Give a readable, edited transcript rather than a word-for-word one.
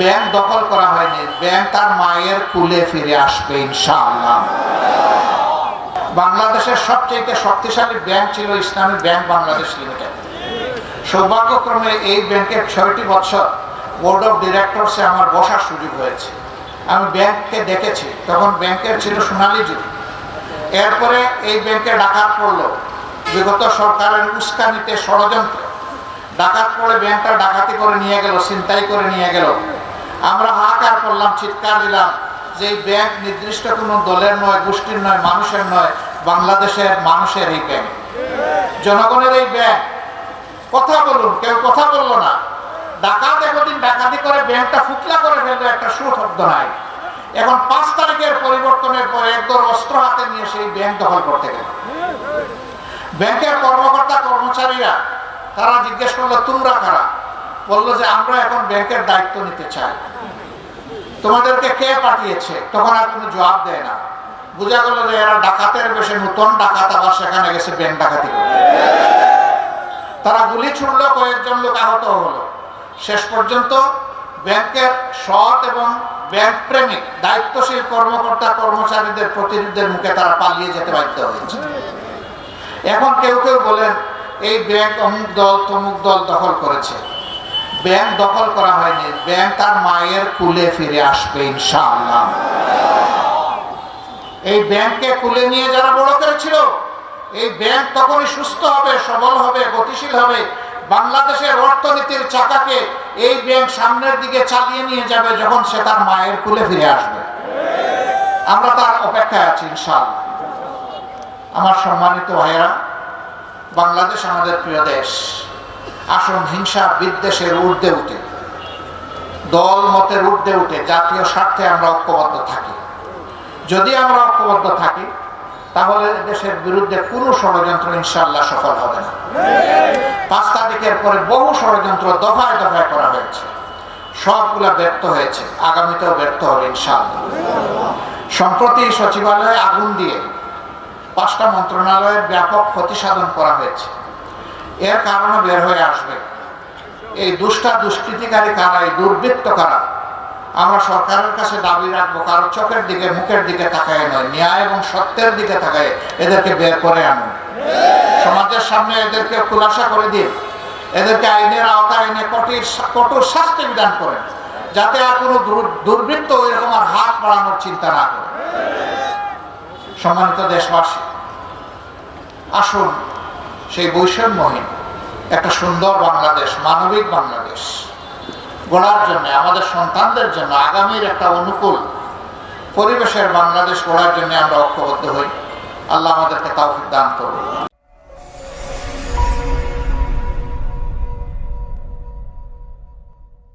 Bank দখল করা হয়নি, ব্যাংক তার মায়ের কুলে ফিরে আসবে ইনশাআল্লাহ। বাংলাদেশের সবচেয়ে শক্তিশালী ব্যাংক ছিল ইসলামী ব্যাংক বাংলাদেশ লিমিটেড। সৌভাগ্যক্রমে এই ব্যাংকের 6টি বছর বোর্ড অফ ডিরেক্টরসে আমার বসার সুযোগ হয়েছে। আমি ব্যাংককে দেখেছি, তখন ব্যাংকের ছিল সোনালী যুগ। এরপরে এই ব্যাংকে ডাকাত পড়লো, বিগত সরকারের উস্কানিতে ষড়যন্ত্র। ডাকাত পড়ে ব্যাংকটা ডাকাতি করে নিয়ে গেল, ছিনতাই করে নিয়ে গেল। আমরা হাহাকার করলাম, চিৎকার দিলাম যে এই ব্যাংক নির্দিষ্ট কোনো দলের নয়, গোষ্ঠীর নয়, মানুষের নয়, বাংলাদেশের মানুষের এই ব্যাংক, জনগণের এই ব্যাংক। কথা বলুন, কেউ কথা বললো না। ডাকাত একদিন ডাকাতি করে ব্যাংকটা ফুকলা করে ফেললো, একটা সুশব্দ নাই। এখন 5 তারিখের পরিবর্তনের পরে একদল অস্ত্র হাতে নিয়ে সেই ব্যাংক দখল করতে গেল। ব্যাংকের কর্মকর্তা কর্মচারীরা তারা জিজ্ঞেস করলো, তোমরা কারা? বললো যে আমরা এখন ব্যাংকের দায়িত্ব নিতে চাই, তোমাদেরকে কে পাঠিয়েছে? তখন আর কোনো জবাব দেয় না। বোঝা গেল যে এরা ডাকাতের বেশে নতুন ডাকাত, আবার সেখানে গেছে ব্যাংক ডাকাতি করতে। তারা গুলি ছুড়লো, কয়েকজন লোক আহত হলো। শেষ পর্যন্ত ব্যাংকের সৎ এবং ব্যাংক প্রেমিক দায়িত্বশীল কর্মকর্তা কর্মচারীদের প্রতিনিধিদের মুখে তারা পালিয়ে যেতে বাধ্য হয়েছে। এখন কেউ কেউ বলেন এই ব্যাংক অমুক দল তমুক দল দখল করেছে। ব্যাংক দখল করা হয়নি, ব্যাংক তার মায়ের কুলে ফিরে আসবে ইনশাআল্লাহ। এই ব্যাংককে কুলে নিয়ে যারা বড় করেছিল, এই ব্যাংক তখনই সুস্থ হবে, সবল হবে, গতিশীল হবে। বাংলাদেশের অর্থনীতির চাকাকে এই ব্যাংক সামনের দিকে চালিয়ে নিয়ে যাবে যখন সে তার মায়ের কুলে ফিরে আসবে। আমরা তার অপেক্ষায় আছি ইনশাআল্লাহ। আমার সম্মানিত ভাইয়েরা, বাংলাদেশ আমাদের প্রিয় দেশ। আসুন হিংসা বিদ্বেষের ঊর্ধ্বে উঠে, দল মতের ঊর্ধ্বে উঠে জাতীয় স্বার্থে আমরা ঐক্যবদ্ধ থাকি। যদি আমরা ঐক্যবদ্ধ থাকি তাহলে দেশের বিরুদ্ধে কোনো ষড়যন্ত্র ইনশাআল্লাহ সফল হবে না। 5 তারিখের পরে বহু ষড়যন্ত্র দফায় দফায় করা হয়েছে, সবগুলা ব্যর্থ হয়েছে, আগামীতেও ব্যর্থ হবে ইনশাআল্লাহ। সম্প্রতি সচিবালয়ে আগুন দিয়ে 5টা মন্ত্রণালয়ের ব্যাপক ক্ষতি সাধন করা হয়েছে। এর কারণে বের হয়ে আসবে এই দুষ্কৃতিকারী কারা, এই দুর্বৃত্ত কারা। আমরা সরকারের কাছে দাবি রাখবো, কারো চোখের দিকে মুখের দিকে তাকায় নয়, ন্যায় এবং সত্যের দিকে তাকায় এদেরকে বের করে আনুন। সমাজের সামনে এদেরকে খুলাসা করে দিন, এদেরকে আইনের আওতায় এনে কঠোর শাস্তি বিধান করেন, যাতে আর কোনো দুর্বৃত্ত এরকম আর হাত বাড়ানোর চিন্তা না করে। সম্মানিত দেশবাসী, আসুন সেই বৈষম্যহীন একটা সুন্দর বাংলাদেশ, মানবিক বাংলাদেশ গড়ার জন্য, আমাদের সন্তানদের জন্য আগামীর একটা অনুকূল পরিবেশের বাংলাদেশ গড়ার জন্য আমরা ঐক্যবদ্ধ হই। আল্লাহ আমাদেরকে তৌফিক দান করুন।